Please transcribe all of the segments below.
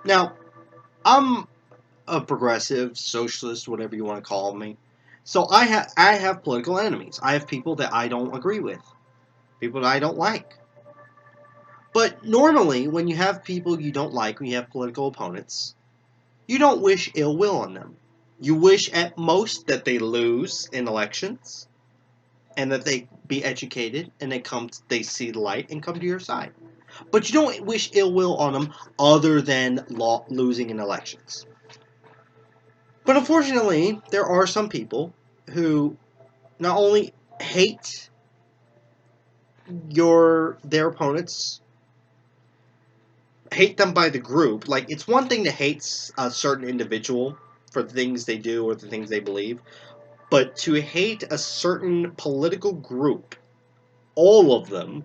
Now, I'm a progressive, socialist, whatever you want to call me. So I have political enemies. I have people that I don't agree with, people that I don't like. But normally, when you have people you don't like, when you have political opponents, you don't wish ill will on them. You wish at most that they lose in elections and that they be educated and they see the light and come to your side. But you don't wish ill will on them other than losing in elections. But unfortunately, there are some people who not only hate their opponents, hate them by the group. Like, it's one thing to hate a certain individual for the things they do or the things they believe, but to hate a certain political group, all of them,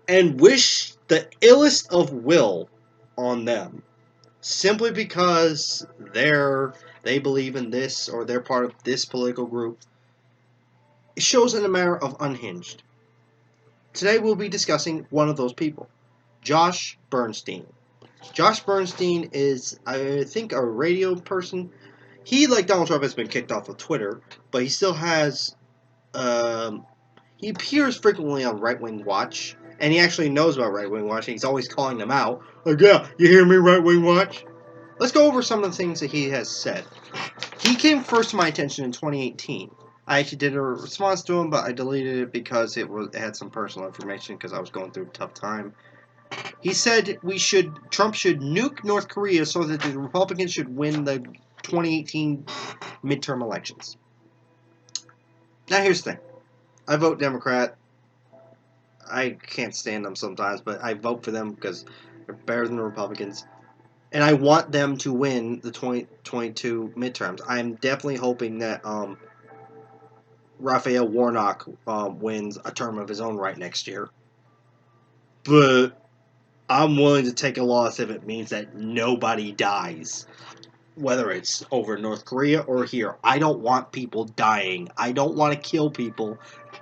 and wish the illest of will on them simply because they believe in this or they're part of this political group, it shows in a manner of unhinged. Today we'll be discussing one of those people, Josh Bernstein. Josh Bernstein is, I think, a radio person. He, like Donald Trump, has been kicked off of Twitter, but he still has. He appears frequently on Right Wing Watch, and he actually knows about Right Wing Watch, and he's always calling them out. Like, yeah, you hear me, Right Wing Watch? Let's go over some of the things that he has said. He came first to my attention in 2018. I actually did a response to him, but I deleted it because it had some personal information because I was going through a tough time. He said Trump should nuke North Korea so that the Republicans should win the 2018 midterm elections. Now here's the thing. I vote Democrat. I can't stand them sometimes, but I vote for them because they're better than the Republicans. And I want them to win the 2022 midterms. I'm definitely hoping that Raphael Warnock wins a term of his own right next year. But I'm willing to take a loss if it means that nobody dies. Whether it's over North Korea or here. I don't want people dying. I don't want to kill people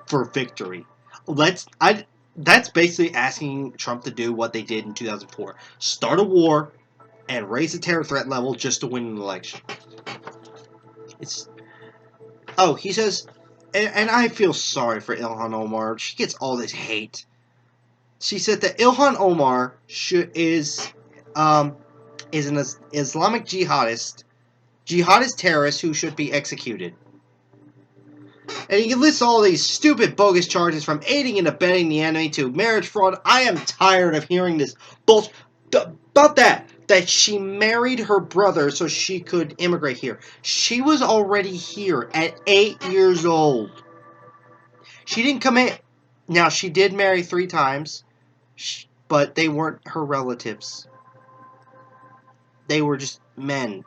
for victory. That's basically asking Trump to do what they did in 2004. Start a war and raise the terror threat level just to win an election. He says, and I feel sorry for Ilhan Omar. She gets all this hate. She said that Ilhan Omar is an Islamic jihadist terrorist who should be executed. And he lists all these stupid, bogus charges from aiding and abetting the enemy to marriage fraud. I am tired of hearing this bullshit about that she married her brother so she could immigrate here. She was already here at 8 years old. She didn't come in. Now, she did marry 3 times, but they weren't her relatives. They were just men.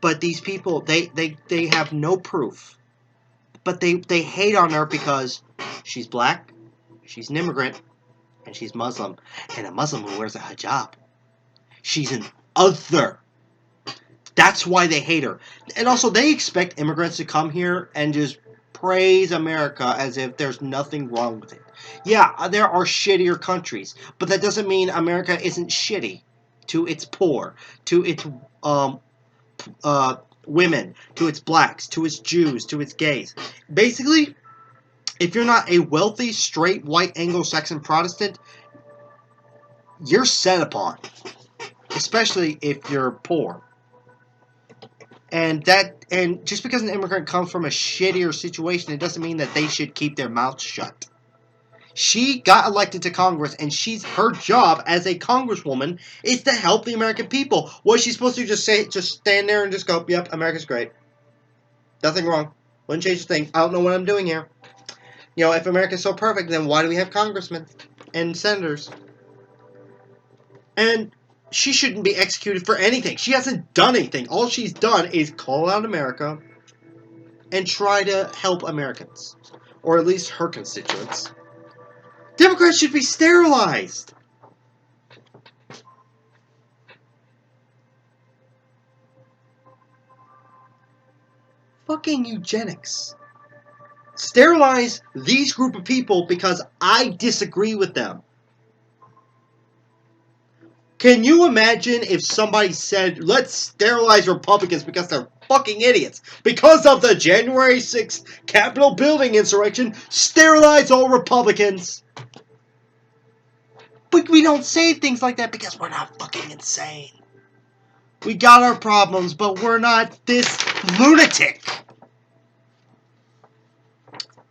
But these people, they have no proof. But they hate on her because she's black, she's an immigrant, and she's Muslim. And a Muslim who wears a hijab. She's an other. That's why they hate her. And also, they expect immigrants to come here and just praise America as if there's nothing wrong with it. Yeah, there are shittier countries, but that doesn't mean America isn't shitty to its poor, to its women, to its blacks, to its Jews, to its gays. Basically, if you're not a wealthy, straight, white, Anglo-Saxon Protestant, you're set upon. Especially if you're poor. And just because an immigrant comes from a shittier situation, it doesn't mean that they should keep their mouths shut. She got elected to Congress, and her job as a congresswoman is to help the American people. Was she supposed to just stand there and just go, yep, America's great. Nothing wrong. Wouldn't change a thing. I don't know what I'm doing here. You know, if America's so perfect, then why do we have congressmen and senators? And she shouldn't be executed for anything. She hasn't done anything. All she's done is call out America and try to help Americans. Or at least her constituents. Democrats should be sterilized. Fucking eugenics. Sterilize these group of people because I disagree with them. Can you imagine if somebody said, let's sterilize Republicans because they're fucking idiots? Because of the January 6th Capitol building insurrection, sterilize all Republicans. But we don't say things like that because we're not fucking insane. We got our problems, but we're not this lunatic.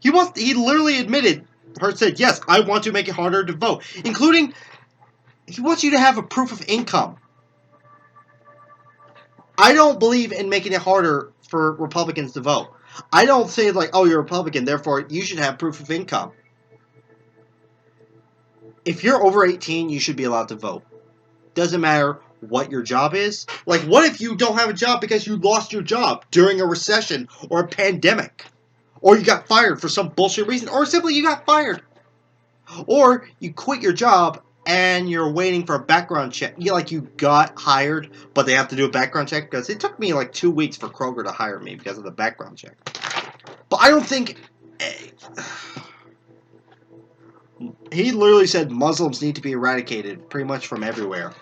He literally admitted, said, yes, I want to make it harder to vote. Including, he wants you to have a proof of income. I don't believe in making it harder for Republicans to vote. I don't say like, oh, you're a Republican, therefore you should have proof of income. If you're over 18, you should be allowed to vote. Doesn't matter what your job is. Like, what if you don't have a job because you lost your job during a recession or a pandemic? Or you got fired for some bullshit reason, or simply you got fired. Or you quit your job and you're waiting for a background check. You got hired, but they have to do a background check, because it took me like 2 weeks for Kroger to hire me because of the background check. But I don't think... He literally said Muslims need to be eradicated pretty much from everywhere.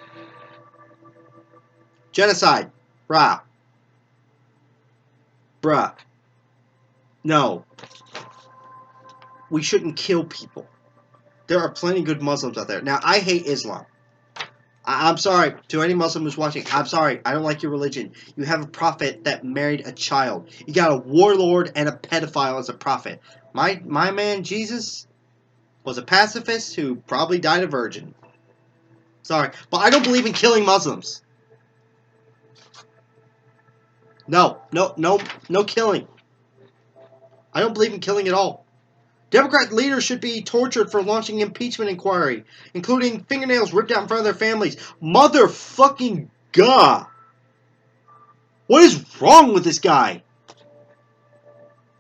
Genocide. Bruh. No. We shouldn't kill people. There are plenty of good Muslims out there. Now, I hate Islam. I'm sorry to any Muslim who's watching. I'm sorry. I don't like your religion. You have a prophet that married a child. You got a warlord and a pedophile as a prophet. My man Jesus was a pacifist who probably died a virgin. Sorry. But I don't believe in killing Muslims. No killing. I don't believe in killing at all. Democrat leaders should be tortured for launching impeachment inquiry, including fingernails ripped out in front of their families. Motherfucking God. What is wrong with this guy?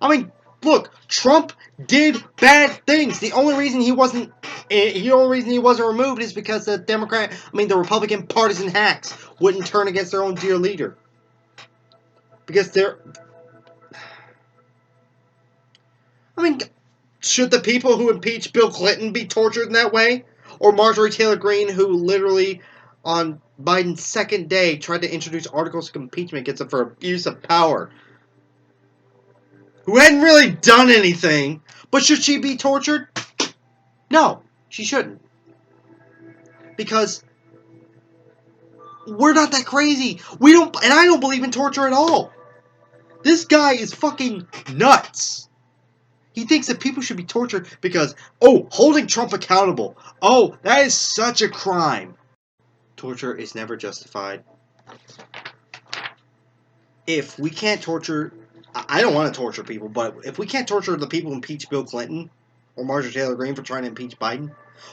I mean, look, Trump did bad things. The only reason he wasn't removed is because the Republican partisan hacks wouldn't turn against their own dear leader. Because should the people who impeached Bill Clinton be tortured in that way? Or Marjorie Taylor Greene, who literally, on Biden's second day, tried to introduce articles of impeachment against him for abuse of power? Who hadn't really done anything. But should she be tortured? No, she shouldn't. Because we're not that crazy. And I don't believe in torture at all. This guy is fucking nuts. He thinks that people should be tortured because, holding Trump accountable. Oh, that is such a crime. Torture is never justified. If we can't torture... I don't want to torture people, but if we can't torture the people who impeached Bill Clinton or Marjorie Taylor Greene for trying to impeach Biden,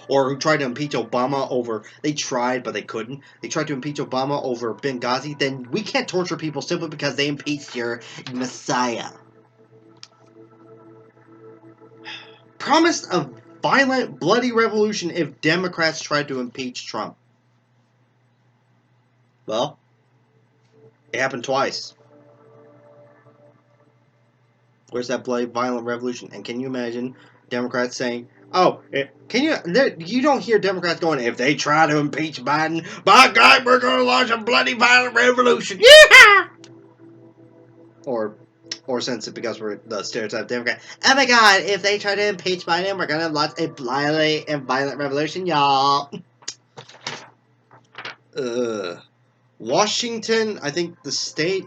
or who tried to impeach Obama over... They tried, but they couldn't. They tried to impeach Obama over Benghazi, then we can't torture people simply because they impeached your Messiah. Promised a violent, bloody revolution if Democrats tried to impeach Trump. Well, it happened twice. Where's that bloody, violent revolution? And can you imagine Democrats saying, you don't hear Democrats going, if they try to impeach Biden, by God, we're going to launch a bloody, violent revolution. Yeah! Or since it, because we're the stereotype Democrat, oh my God, if they try to impeach Biden, we're gonna launch a bloody and violent revolution, y'all. Washington, I think the state,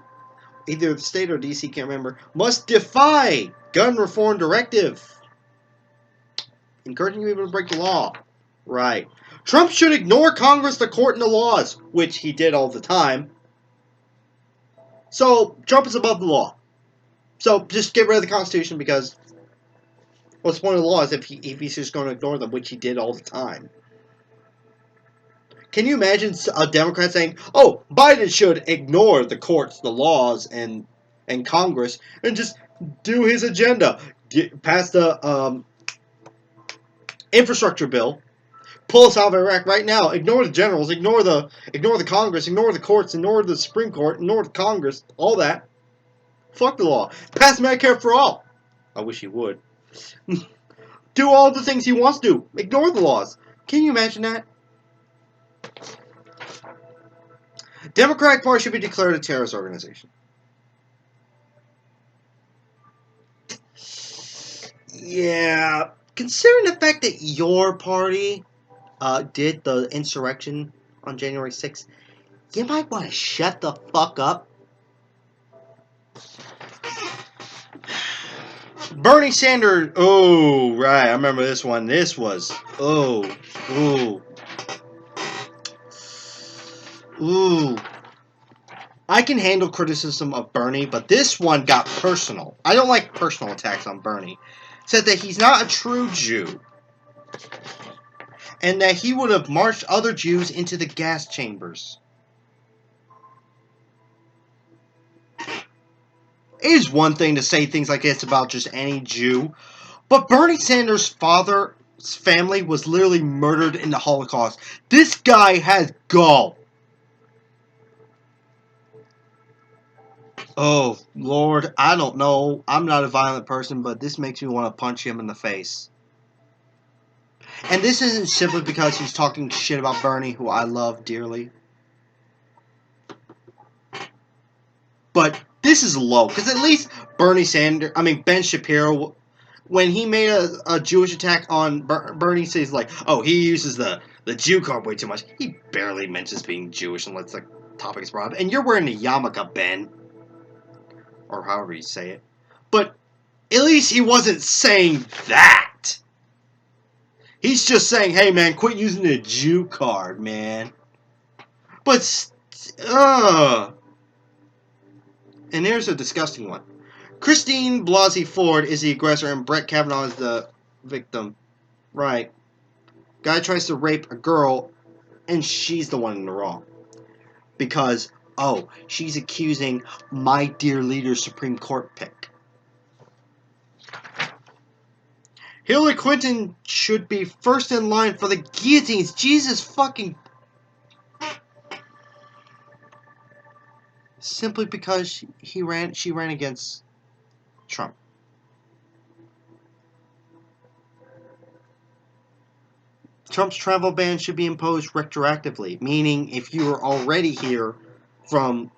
either the state or DC, can't remember, must defy gun reform directive, encouraging people to break the law. Right. Trump should ignore Congress, the court, and the laws, which he did all the time. So Trump is above the law. So just get rid of the Constitution, because what's the point of the laws if he's just going to ignore them, which he did all the time? Can you imagine a Democrat saying, Biden should ignore the courts, the laws, and Congress, and just do his agenda? Pass the infrastructure bill, pull us out of Iraq right now, ignore the generals, ignore the Congress, ignore the courts, ignore the Supreme Court, ignore the Congress, all that. Fuck the law. Pass Medicare for all. I wish he would. Do all the things he wants to do. Ignore the laws. Can you imagine that? Democratic Party should be declared a terrorist organization. Yeah, considering the fact that your party did the insurrection on January 6th, you might want to shut the fuck up. Bernie Sanders. Oh, right. I remember this one. This was. Oh. Ooh. Ooh. I can handle criticism of Bernie, but this one got personal. I don't like personal attacks on Bernie. Said that he's not a true Jew. And that he would have marched other Jews into the gas chambers. It is one thing to say things like this about just any Jew, but Bernie Sanders' father's family was literally murdered in the Holocaust. This guy has gall. Oh, Lord, I don't know. I'm not a violent person, but this makes me want to punch him in the face. And this isn't simply because he's talking shit about Bernie, who I love dearly. But this is low, because at least Ben Shapiro, when he made a Jewish attack on Bernie, says like, oh, he uses the Jew card way too much. He barely mentions being Jewish unless the topic is brought up. And you're wearing a yarmulke, Ben. Or however you say it. But at least he wasn't saying that. He's just saying, hey, man, quit using the Jew card, man. But, And here's a disgusting one. Christine Blasey Ford is the aggressor and Brett Kavanaugh is the victim. Right. Guy tries to rape a girl and she's the one in the wrong. Because, she's accusing my dear leader's Supreme Court pick. Hillary Clinton should be first in line for the guillotines. Jesus fucking... Simply because she ran against Trump. Trump's travel ban should be imposed retroactively, meaning if you were already here from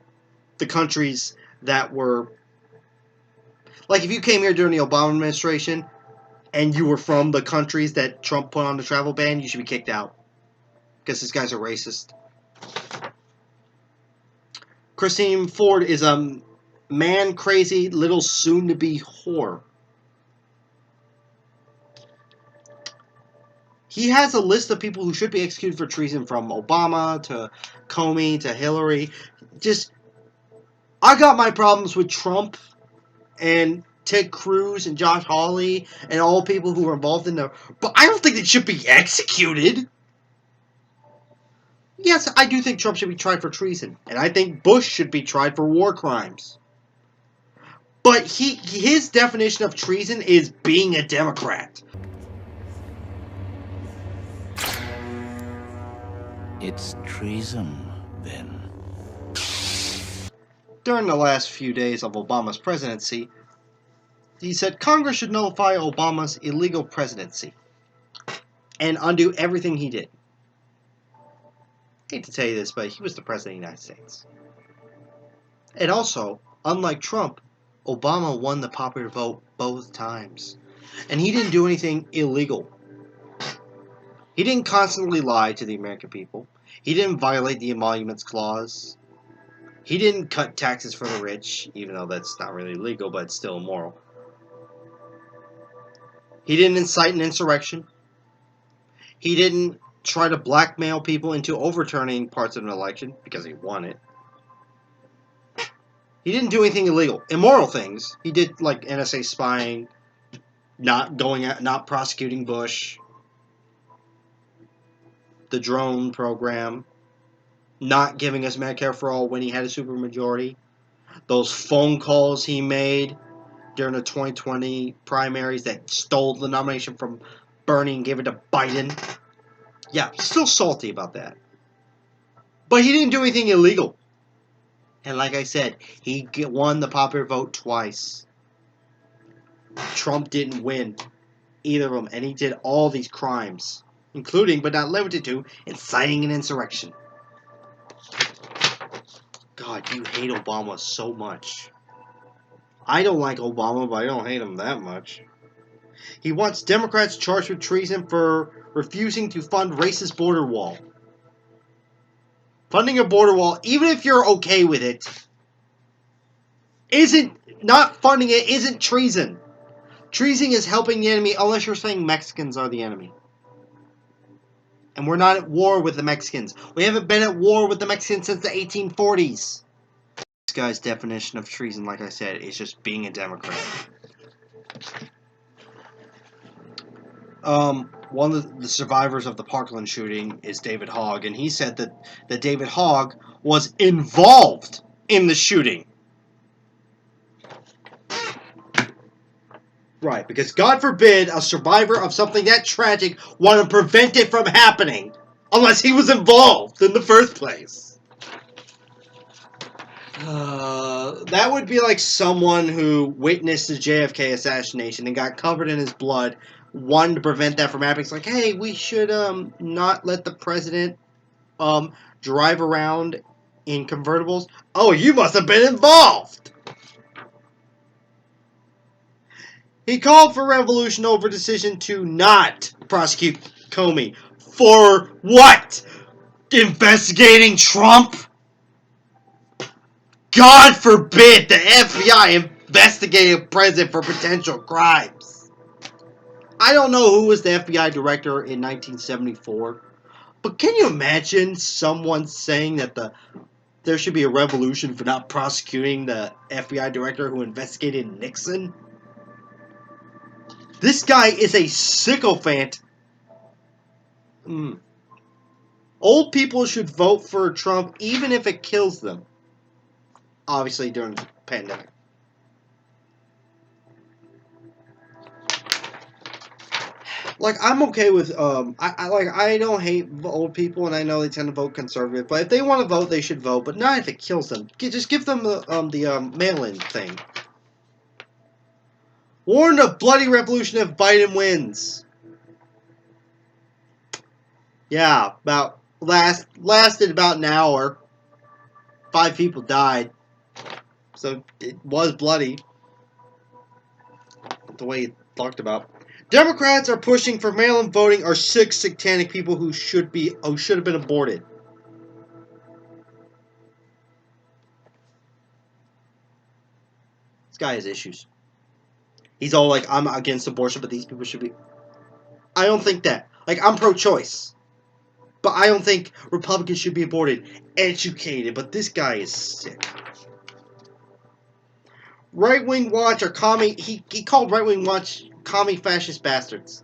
the countries that were... Like, if you came here during the Obama administration and you were from the countries that Trump put on the travel ban, you should be kicked out. Because this guy's a racist. Christine Ford is a man-crazy little soon-to-be whore. He has a list of people who should be executed for treason, from Obama to Comey to Hillary. I got my problems with Trump and Ted Cruz and Josh Hawley and all people who were involved in the... But I don't think they should be executed. Yes, I do think Trump should be tried for treason. And I think Bush should be tried for war crimes. But his definition of treason is being a Democrat. It's treason, then. During the last few days of Obama's presidency, he said Congress should nullify Obama's illegal presidency and undo everything he did. I hate to tell you this, but he was the president of the United States. And also, unlike Trump, Obama won the popular vote both times. And he didn't do anything illegal. He didn't constantly lie to the American people. He didn't violate the Emoluments Clause. He didn't cut taxes for the rich, even though that's not really legal, but it's still immoral. He didn't incite an insurrection. He didn't try to blackmail people into overturning parts of an election because he won it. He didn't do anything illegal. Immoral things. He did, like NSA spying, not prosecuting Bush, the drone program, not giving us Medicare for all when he had a supermajority, those phone calls he made during the 2020 primaries that stole the nomination from Bernie and gave it to Biden. Yeah, still salty about that. But he didn't do anything illegal. And like I said, he won the popular vote twice. Trump didn't win either of them, and he did all these crimes, including, but not limited to, inciting an insurrection. God, you hate Obama so much. I don't like Obama, but I don't hate him that much. He wants Democrats charged with treason for refusing to fund racist border wall. Funding a border wall, even if you're okay with it, not funding it isn't treason. Treason is helping the enemy unless you're saying Mexicans are the enemy. And we're not at war with the Mexicans. We haven't been at war with the Mexicans since the 1840s. This guy's definition of treason, like I said, is just being a Democrat. One of the survivors of the Parkland shooting is David Hogg, and he said that David Hogg was involved in the shooting. Right, because God forbid a survivor of something that tragic want to prevent it from happening, unless he was involved in the first place. That would be like someone who witnessed the JFK assassination and got covered in his blood, wanted to prevent that from happening. It's like, hey, we should not let the president drive around in convertibles. Oh, you must have been involved. He called for revolution over decision to not prosecute Comey. For what? Investigating Trump? God forbid the FBI investigating a president for potential crimes. I don't know who was the FBI director in 1974, but can you imagine someone saying that there should be a revolution for not prosecuting the FBI director who investigated Nixon? This guy is a sycophant. Old people should vote for Trump even if it kills them. Obviously during the pandemic. Like, I'm okay with I don't hate old people, and I know they tend to vote conservative, but if they want to vote, they should vote, but not if it kills them. Just give them the mail-in thing. Warn of bloody revolution if Biden wins. Yeah, about lasted about an hour. 5 people died. So it was bloody. The way he talked about. Democrats are pushing for mail-in voting are 6 satanic people who should have been aborted. This guy has issues. He's all like, I'm against abortion, but these people should be. I don't think that. Like, I'm pro-choice. But I don't think Republicans should be aborted. Educated, but this guy is sick. Right-wing watch are commie. He called right-wing watch commie fascist bastards.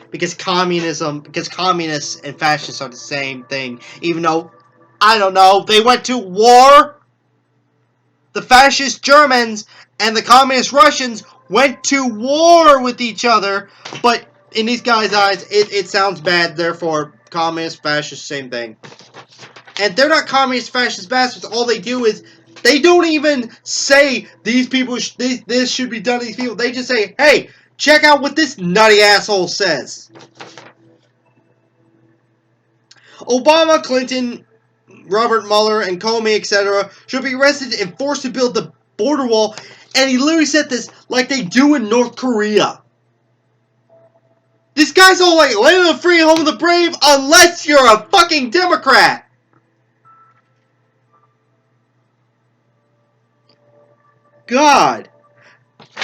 Because communists and fascists are the same thing. Even though, I don't know, they went to war. The fascist Germans and the communist Russians went to war with each other. But in these guys' eyes, it sounds bad. Therefore, communist, fascist, same thing. And they're not communist, fascist bastards. All they do is, they don't even say these people, this should be done to these people. They just say, hey, check out what this nutty asshole says. Obama, Clinton, Robert Mueller, and Comey, etc. should be arrested and forced to build the border wall. And he literally said this like they do in North Korea. This guy's all like, land of the free, home of the brave, unless you're a fucking Democrat. God.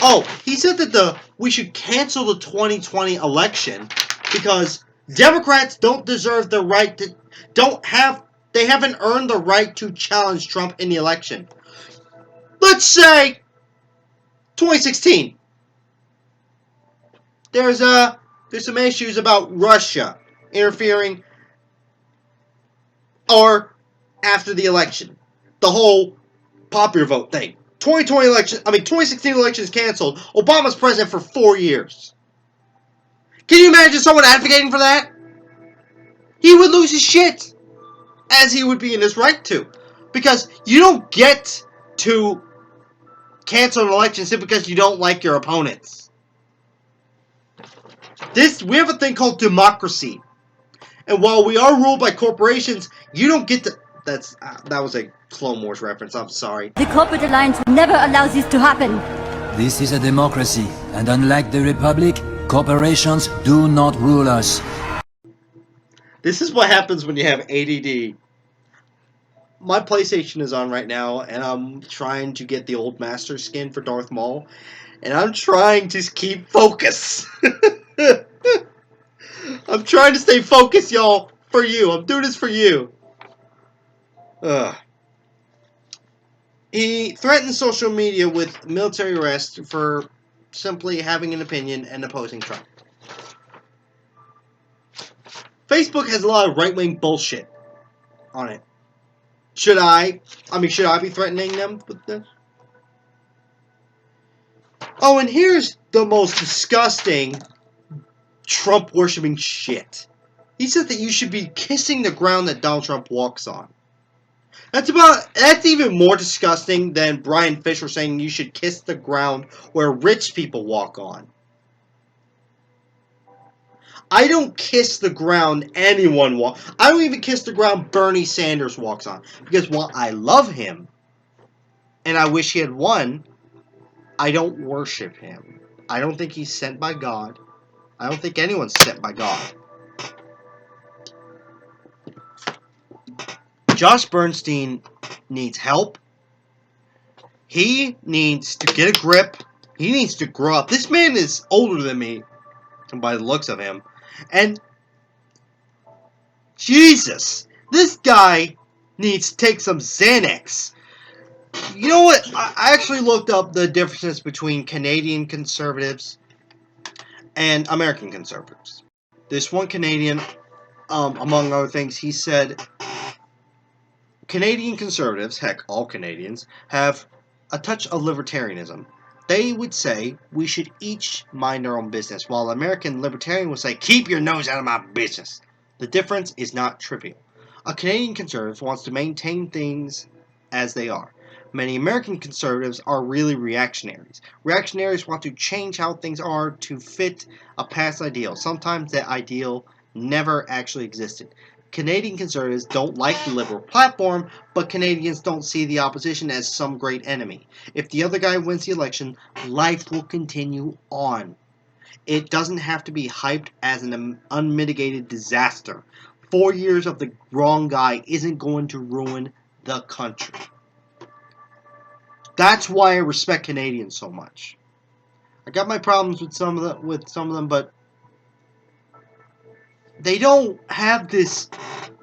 Oh, he said that we should cancel the 2020 election because Democrats don't deserve the right to they haven't earned the right to challenge Trump in the election. Let's say 2016. There's some issues about Russia interfering or after the election. The whole popular vote thing. 2016 election is canceled. Obama's president for 4 years. Can you imagine someone advocating for that? He would lose his shit. As he would be in his right to. Because you don't get to cancel an election simply because you don't like your opponents. We have a thing called democracy. And while we are ruled by corporations, you don't get to that was a Clone Wars reference. I'm sorry. The corporate alliance will never allow this to happen. This is a democracy, and unlike the Republic, corporations do not rule us. This is what happens when you have ADD. My PlayStation is on right now, and I'm trying to get the old Master skin for Darth Maul, and I'm trying to keep focus. I'm trying to stay focused, y'all, for you. I'm doing this for you. Ugh. He threatened social media with military arrest for simply having an opinion and opposing Trump. Facebook has a lot of right-wing bullshit on it. Should I be threatening them with this? Oh, and here's the most disgusting Trump-worshipping shit. He said that you should be kissing the ground that Donald Trump walks on. That's even more disgusting than Brian Fisher saying you should kiss the ground where rich people walk on. I don't kiss the ground anyone walks. I don't even kiss the ground Bernie Sanders walks on. Because while I love him, and I wish he had won, I don't worship him. I don't think he's sent by God. I don't think anyone's sent by God. Josh Bernstein needs help. He needs to get a grip. He needs to grow up. This man is older than me, by the looks of him. And Jesus, this guy needs to take some Xanax. You know what? I actually looked up the differences between Canadian conservatives and American conservatives. This one Canadian, among other things, he said Canadian conservatives, heck, all Canadians, have a touch of libertarianism. They would say we should each mind our own business, while American libertarian would say, keep your nose out of my business. The difference is not trivial. A Canadian conservative wants to maintain things as they are. Many American conservatives are really reactionaries. Reactionaries want to change how things are to fit a past ideal. Sometimes that ideal never actually existed. Canadian conservatives don't like the Liberal platform, but Canadians don't see the opposition as some great enemy. If the other guy wins the election, life will continue on. It doesn't have to be hyped as an unmitigated disaster. 4 years of the wrong guy isn't going to ruin the country. That's why I respect Canadians so much. I got my problems with some of them, but they don't have this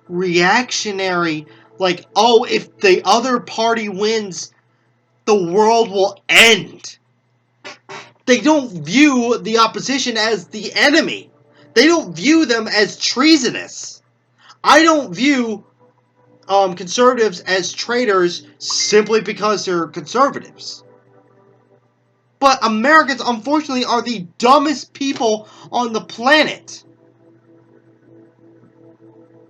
reactionary, like, oh, if the other party wins, the world will end. They don't view the opposition as the enemy. They don't view them as treasonous. I don't view conservatives as traitors simply because they're conservatives. But Americans, unfortunately, are the dumbest people on the planet.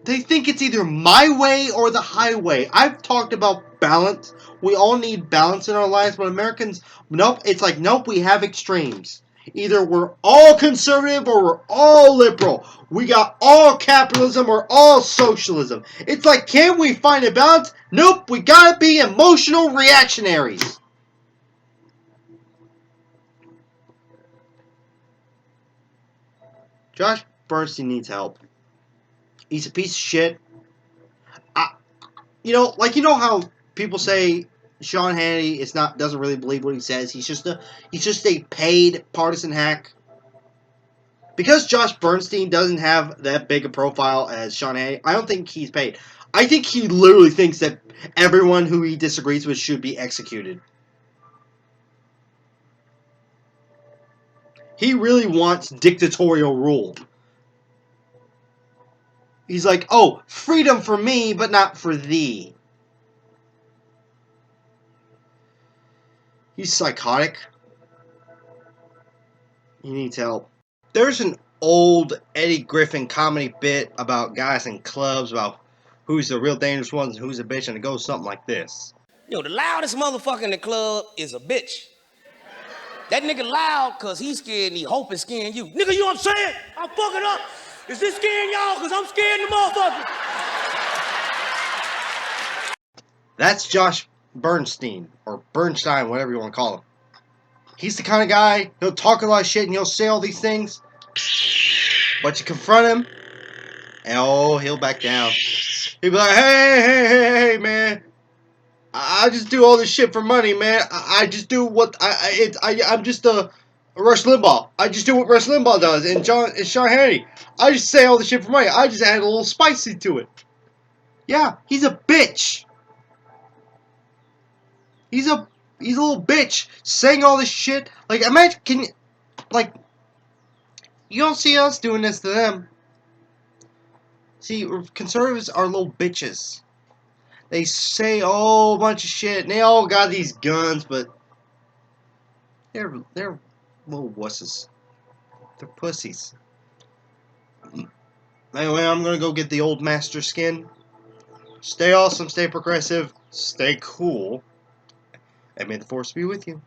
They think it's either my way or the highway. I've talked about balance. We all need balance in our lives, but Americans, nope, it's like, nope, we have extremes. Either we're all conservative or we're all liberal. We got all capitalism or all socialism. It's like, can't we find a balance? Nope, we gotta be emotional reactionaries. Josh Bernstein needs help. He's a piece of shit. You know how people say Sean Hannity doesn't really believe what he says. He's just a paid partisan hack. Because Josh Bernstein doesn't have that big a profile as Sean Hannity, I don't think he's paid. I think he literally thinks that everyone who he disagrees with should be executed. He really wants dictatorial rule. He's like, oh, freedom for me, but not for thee. He's psychotic. He needs help. There's an old Eddie Griffin comedy bit about guys in clubs, about who's the real dangerous ones and who's a bitch, and it goes something like this. Yo, the loudest motherfucker in the club is a bitch. That nigga loud because he's scared and he hoping scaring you. Nigga, you know what I'm saying? I'm fucking up. Is this scaring y'all? Because I'm scared the motherfucker. That's Josh Bernstein, or Bernstein, whatever you want to call him. He's the kind of guy, he'll talk a lot of shit and he'll say all these things, but you confront him, and oh, he'll back down. He'll be like, hey, man, I just do all this shit for money, man. I just do what, I'm just a Rush Limbaugh. I just do what Rush Limbaugh does, and Sean Hannity. I just say all this shit for money. I just add a little spicy to it. Yeah, he's a bitch. He's a little bitch saying all this shit. Like, imagine, you don't see us doing this to them. See, conservatives are little bitches. They say a whole bunch of shit, and they all got these guns, but they're little wusses. They're pussies. Anyway, I'm gonna go get the old master skin. Stay awesome, stay progressive, stay cool, and may the force be with you.